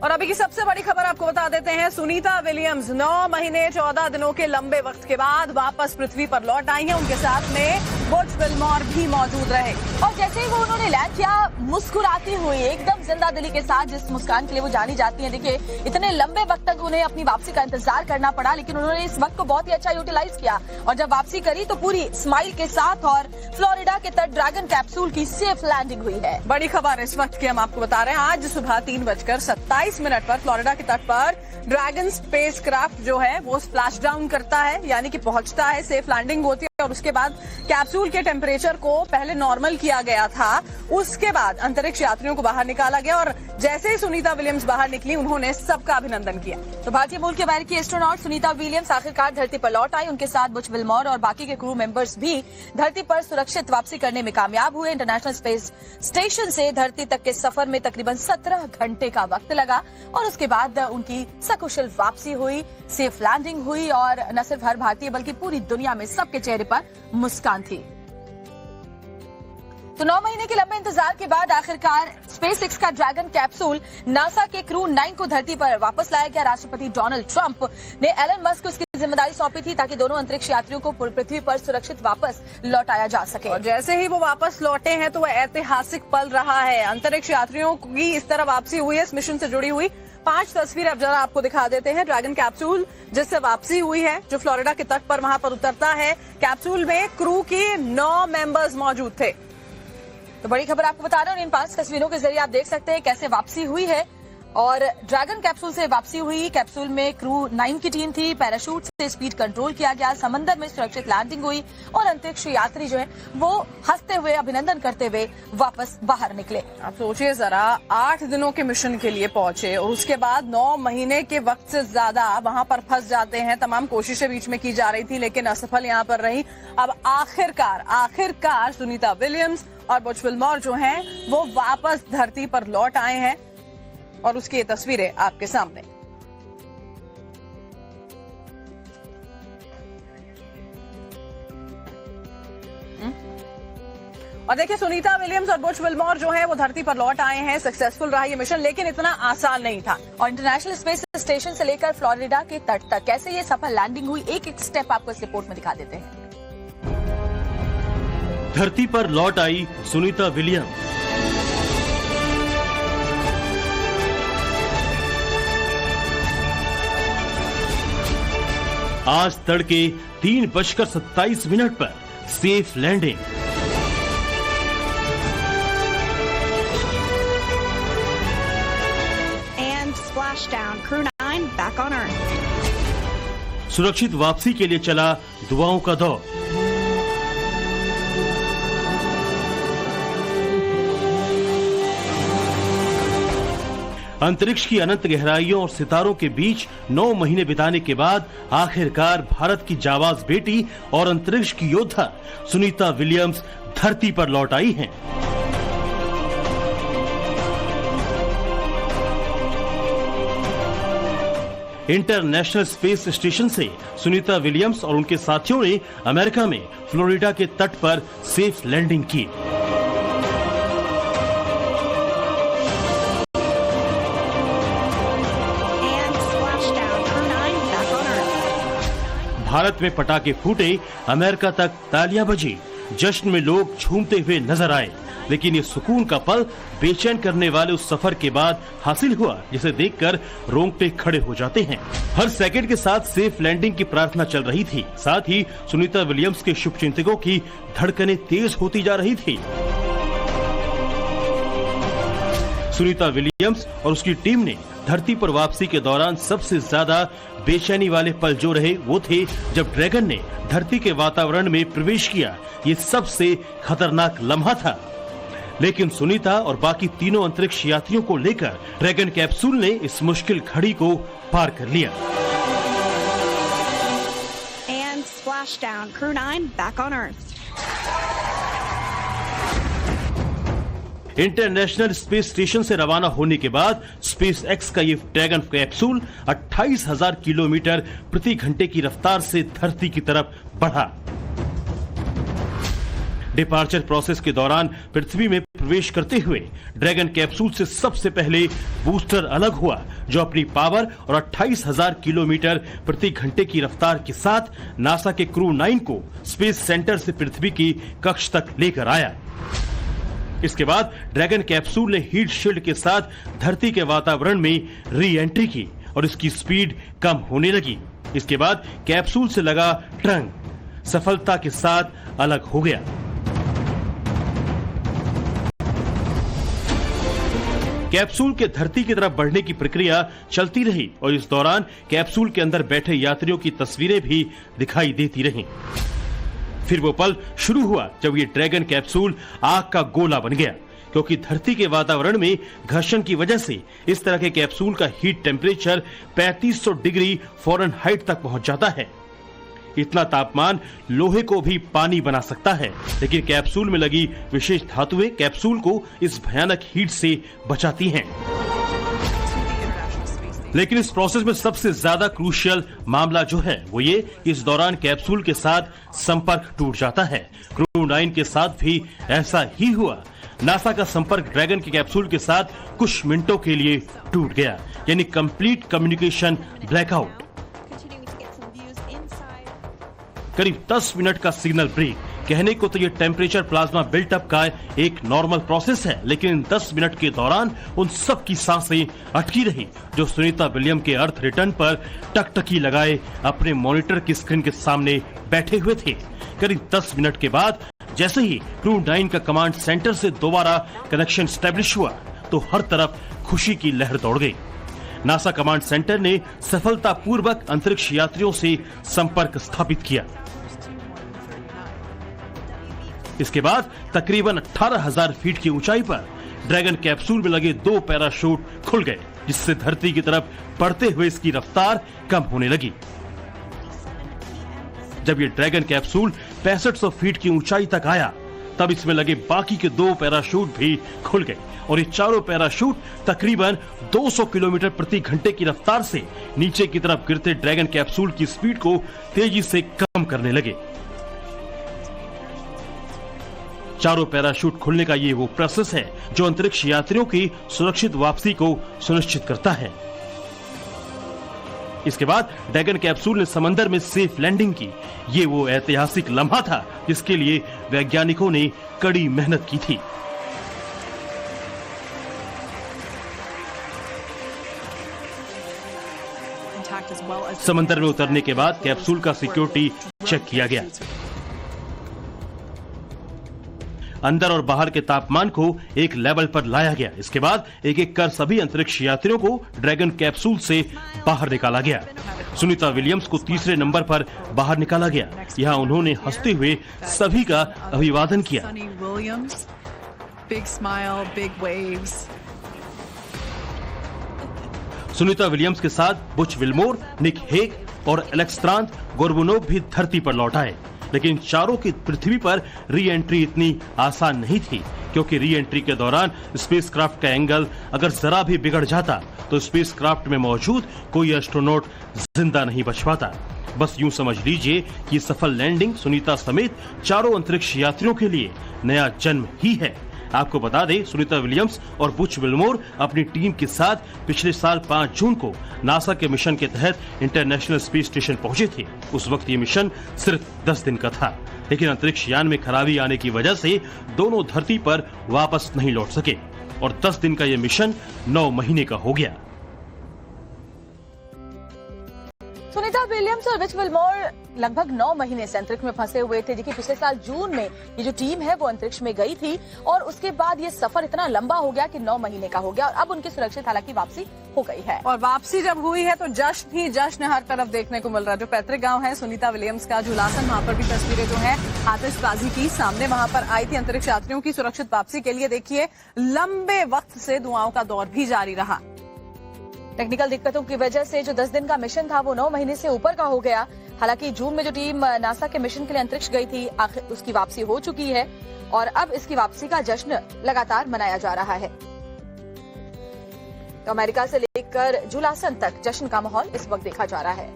और अभी की सबसे बड़ी खबर आपको बता देते हैं। सुनीता विलियम्स 9 महीने 14 दिनों के लंबे वक्त के बाद वापस पृथ्वी पर लौट आई हैं। उनके साथ में बुच विल्मोर भी मौजूद रहे और जैसे ही वो उन्होंने लैंड किया, मुस्कुराती हुई, एकदम जिंदा दिली के साथ, जिस मुस्कान के लिए वो जानी जाती हैं। देखिए, इतने लंबे वक्त तक उन्हें अपनी वापसी का इंतजार करना पड़ा, लेकिन उन्होंने इस वक्त को बहुत ही अच्छा यूटिलाइज किया और जब वापसी करी तो पूरी स्माइल के साथ। और फ्लोरिडा के तट ड्रैगन कैप्सूल की सेफ लैंडिंग हुई है। बड़ी खबर इस वक्त की हम आपको बता रहे हैं। आज सुबह 3:27 पर फ्लोरिडा के तट पर ड्रैगन स्पेसक्राफ्ट जो है वो स्प्लैश डाउन करता है, यानी कि पहुंचता है, सेफ लैंडिंग होती है और उसके बाद कैप्सूल के टेम्परेचर को पहले नॉर्मल किया गया था। उसके बाद अंतरिक्ष यात्रियों को बाहर निकाला गया और जैसे ही सुनीता विलियम्स बाहर निकली, उन्होंने सबका अभिनंदन किया। तो भारतीय मूल के अमेरिकी एस्ट्रोनॉट सुनीता विलियम्स आखिरकार धरती पर लौट आई। उनके साथ बुच विल्मोर और बाकी के क्रू मेंबर्स भी धरती पर सुरक्षित वापसी करने में कामयाब हुए। इंटरनेशनल स्पेस स्टेशन से धरती तक के सफर में तकरीबन 17 घंटे का वक्त लगा और उसके बाद उनकी सकुशल वापसी हुई, सेफ लैंडिंग हुई और न सिर्फ हर भारतीय बल्कि पूरी दुनिया में सबके चेहरे पर मुस्कान थी। तो 9 महीने के लंबे इंतजार के बाद आखिरकार स्पेसएक्स का ड्रैगन कैप्सूल नासा के क्रू 9 को धरती पर वापस लाया गया। राष्ट्रपति डोनाल्ड ट्रंप ने एलन मस्क को इसकी जिम्मेदारी सौंपी थी ताकि दोनों अंतरिक्ष यात्रियों को पृथ्वी पर सुरक्षित वापस लौटाया जा सके। और जैसे ही वो वापस लौटे हैं तो वह ऐतिहासिक पल रहा है। अंतरिक्ष यात्रियों की इस तरह वापसी हुई है। इस मिशन से जुड़ी हुई 5 तस्वीरें अब जरा आपको दिखा देते हैं। ड्रैगन कैप्सूल जिससे वापसी हुई है, जो फ्लोरिडा के तट पर वहां पर उतरता है। कैप्सूल में क्रू के 9 मेंबर्स मौजूद थे। तो बड़ी खबर आपको बता रहे हैं, इन 5 तस्वीरों के जरिए आप देख सकते हैं कैसे वापसी हुई है। और ड्रैगन कैप्सूल से वापसी हुई। कैप्सूल में क्रू 9 की टीम थी। पैराशूट से स्पीड कंट्रोल किया गया, समंदर में सुरक्षित लैंडिंग हुई और अंतरिक्ष यात्री जो है वो हंसते हुए, अभिनंदन करते हुए वापस बाहर निकले। आप सोचिए जरा, 8 दिनों के मिशन के लिए पहुंचे और उसके बाद 9 महीने के वक्त से ज्यादा वहां पर फंस जाते हैं। तमाम कोशिशें बीच में की जा रही थी लेकिन असफल यहां पर रही। अब आखिरकार सुनीता विलियम्स और बुच विल्मोर जो हैं वो वापस धरती पर लौट आए हैं और उसकी ये तस्वीरें आपके सामने। और देखिए, सुनीता विलियम्स और बुच विल्मोर जो है वो धरती पर लौट आए हैं। सक्सेसफुल रहा ये मिशन, लेकिन इतना आसान नहीं था। और इंटरनेशनल स्पेस स्टेशन से लेकर फ्लोरिडा के तट तक कैसे ये सफल लैंडिंग हुई, एक एक स्टेप आपको इस रिपोर्ट में दिखा देते हैं। धरती पर लौट आई सुनीता विलियम्स। आज तड़के 3:27 पर safe landing. And splashdown, Crew 9 back on Earth. सुरक्षित वापसी के लिए चला दुआओं का दौर। अंतरिक्ष की अनंत गहराइयों और सितारों के बीच 9 महीने बिताने के बाद आखिरकार भारत की जाबाज बेटी और अंतरिक्ष की योद्धा सुनीता विलियम्स धरती पर लौट आई हैं। इंटरनेशनल स्पेस स्टेशन से सुनीता विलियम्स और उनके साथियों ने अमेरिका में फ्लोरिडा के तट पर सेफ लैंडिंग की। भारत में पटाखे फूटे, अमेरिका तक तालियां बजी, जश्न में लोग झूमते हुए नजर आए। लेकिन ये सुकून का पल बेचैन करने वाले उस सफर के बाद हासिल हुआ जिसे देखकर रोंगटे खड़े हो जाते हैं। हर सेकंड के साथ सेफ लैंडिंग की प्रार्थना चल रही थी। साथ ही सुनीता विलियम्स के शुभचिंतकों की धड़कनें तेज होती जा रही थी। सुनीता विलियम्स और उसकी टीम ने धरती पर वापसी के दौरान सबसे ज्यादा बेचैनी वाले पल जो रहे वो थे जब ड्रैगन ने धरती के वातावरण में प्रवेश किया। ये सबसे खतरनाक लम्हा था। लेकिन सुनीता और बाकी तीनों अंतरिक्ष यात्रियों को लेकर ड्रैगन कैप्सूल ने इस मुश्किल घड़ी को पार कर लिया। And splashdown, Crew 9 back on Earth. International space station से रवाना होने के बाद स्पेस एक्स का ये ड्रैगन कैप्सूल 28,000 किलोमीटर प्रति घंटे की रफ्तार से धरती की तरफ बढ़ा। डिपार्चर प्रोसेस के दौरान पृथ्वी में प्रवेश करते हुए ड्रैगन कैप्सूल से सबसे पहले बूस्टर अलग हुआ, जो अपनी पावर और 28,000 किलोमीटर प्रति घंटे की रफ्तार के साथ नासा के क्रू 9 को स्पेस सेंटर से पृथ्वी की कक्ष तक लेकर आया। इसके बाद ड्रैगन कैप्सूल ने हीट शील्ड के साथ धरती के वातावरण में री एंट्री की और इसकी स्पीड कम होने लगी। इसके बाद कैप्सूल से लगा ट्रंक सफलता के साथ अलग हो गया। कैप्सूल के धरती की तरफ बढ़ने की प्रक्रिया चलती रही और इस दौरान कैप्सूल के अंदर बैठे यात्रियों की तस्वीरें भी दिखाई देती रहीं। फिर वो पल शुरू हुआ जब ये ड्रैगन कैप्सूल आग का गोला बन गया, क्योंकि धरती के वातावरण में घर्षण की वजह से इस तरह के कैप्सूल का हीट टेम्परेचर 3500 डिग्री फ़ारेनहाइट तक पहुंच जाता है। इतना तापमान लोहे को भी पानी बना सकता है, लेकिन कैप्सूल में लगी विशेष धातुएं कैप्सूल को इस भयानक हीट से बचाती हैं। लेकिन इस प्रोसेस में सबसे ज्यादा क्रूशियल मामला जो है वो ये कि इस दौरान कैप्सूल के साथ संपर्क टूट जाता है। क्रू 9 के साथ भी ऐसा ही हुआ। नासा का संपर्क ड्रैगन के कैप्सूल के साथ कुछ मिनटों के लिए टूट गया, यानी कंप्लीट कम्युनिकेशन ब्लैकआउट। करीब 10 मिनट का सिग्नल ब्रेक। कहने को तो ये टेम्परेचर प्लाज्मा बिल्टअप का एक नॉर्मल प्रोसेस है, लेकिन इन 10 मिनट के दौरान उन सब की सांसें अटकी रही जो सुनीता विलियम के अर्थ रिटर्न पर टकटकी लगाए अपने मॉनिटर की स्क्रीन के सामने बैठे हुए थे। करीब 10 मिनट के बाद जैसे ही क्रू 9 का कमांड सेंटर से दोबारा कनेक्शन स्टैब्लिश हुआ तो हर तरफ खुशी की लहर दौड़ गई। नासा कमांड सेंटर ने सफलतापूर्वक अंतरिक्ष यात्रियों से संपर्क स्थापित किया। इसके बाद तकरीबन 18,000 फीट की ऊंचाई पर ड्रैगन कैप्सूल में लगे 2 पैराशूट खुल गए, जिससे धरती की तरफ बढ़ते हुए इसकी रफ्तार कम होने लगी। जब ये ड्रैगन कैप्सूल 6500 फीट की ऊंचाई तक आया, तब इसमें लगे बाकी के 2 पैराशूट भी खुल गए और ये चारों पैराशूट तकरीबन 200 किलोमीटर प्रति घंटे की रफ्तार से नीचे की तरफ गिरते ड्रैगन कैप्सूल की स्पीड को तेजी से कम करने लगे। चारों पैराशूट खुलने का ये वो प्रोसेस है जो अंतरिक्ष यात्रियों की सुरक्षित वापसी को सुनिश्चित करता है। इसके बाद ड्रैगन कैप्सूल ने समंदर में सेफ लैंडिंग की। ये वो ऐतिहासिक लम्हा था जिसके लिए वैज्ञानिकों ने कड़ी मेहनत की थी। समंदर में उतरने के बाद कैप्सूल का सिक्योरिटी चेक किया गया। अंदर और बाहर के तापमान को एक लेवल पर लाया गया। इसके बाद एक एक कर सभी अंतरिक्ष यात्रियों को ड्रैगन कैप्सूल से बाहर निकाला गया। सुनीता विलियम्स को तीसरे नंबर पर बाहर निकाला गया। यहाँ उन्होंने हंसते हुए सभी का अभिवादन किया। सुनीता विलियम्स के साथ बुच विल्मोर, निक हेग और एलेक्स गोर्बुनोव भी धरती पर लौट आए, लेकिन चारों की पृथ्वी पर री एंट्री इतनी आसान नहीं थी, क्योंकि री एंट्री के दौरान स्पेसक्राफ्ट का एंगल अगर जरा भी बिगड़ जाता तो स्पेसक्राफ्ट में मौजूद कोई एस्ट्रोनॉट जिंदा नहीं बच पाता। बस यूं समझ लीजिए कि सफल लैंडिंग सुनीता समेत चारों अंतरिक्ष यात्रियों के लिए नया जन्म ही है। आपको बता दें, सुनीता विलियम्स और बुच विल्मोर अपनी टीम के साथ पिछले साल 5 जून को नासा के मिशन के तहत इंटरनेशनल स्पेस स्टेशन पहुंचे थे। उस वक्त ये मिशन सिर्फ 10 दिन का था, लेकिन अंतरिक्ष यान में खराबी आने की वजह से दोनों धरती पर वापस नहीं लौट सके और 10 दिन का ये मिशन 9 महीने का हो गया। सुनीता विलियम्स और बुच विल्मोर लगभग 9 महीने से अंतरिक्ष में फंसे हुए थे। देखिए, पिछले साल जून में ये जो टीम है वो अंतरिक्ष में गई थी और उसके बाद ये सफर इतना लंबा हो गया कि 9 महीने का हो गया और अब उनकी सुरक्षित हालांकि वापसी हो गई है। और वापसी जब हुई है तो जश्न ही जश्न हर तरफ देखने को मिल रहा है। जो पैतृक गांव है सुनीता विलियम्स का झुलासन, वहाँ पर भी तस्वीरें जो है आतिशबाजी की सामने वहाँ पर आई थी अंतरिक्ष यात्रियों की सुरक्षित वापसी के लिए। देखिए, लंबे वक्त से दुआओं का दौर भी जारी रहा। टेक्निकल दिक्कतों की वजह से जो 10 दिन का मिशन था वो 9 महीने से ऊपर का हो गया। हालांकि जून में जो टीम नासा के मिशन के लिए अंतरिक्ष गई थी, आखिर उसकी वापसी हो चुकी है और अब इसकी वापसी का जश्न लगातार मनाया जा रहा है। तो अमेरिका से लेकर झुलासन तक जश्न का माहौल इस वक्त देखा जा रहा है।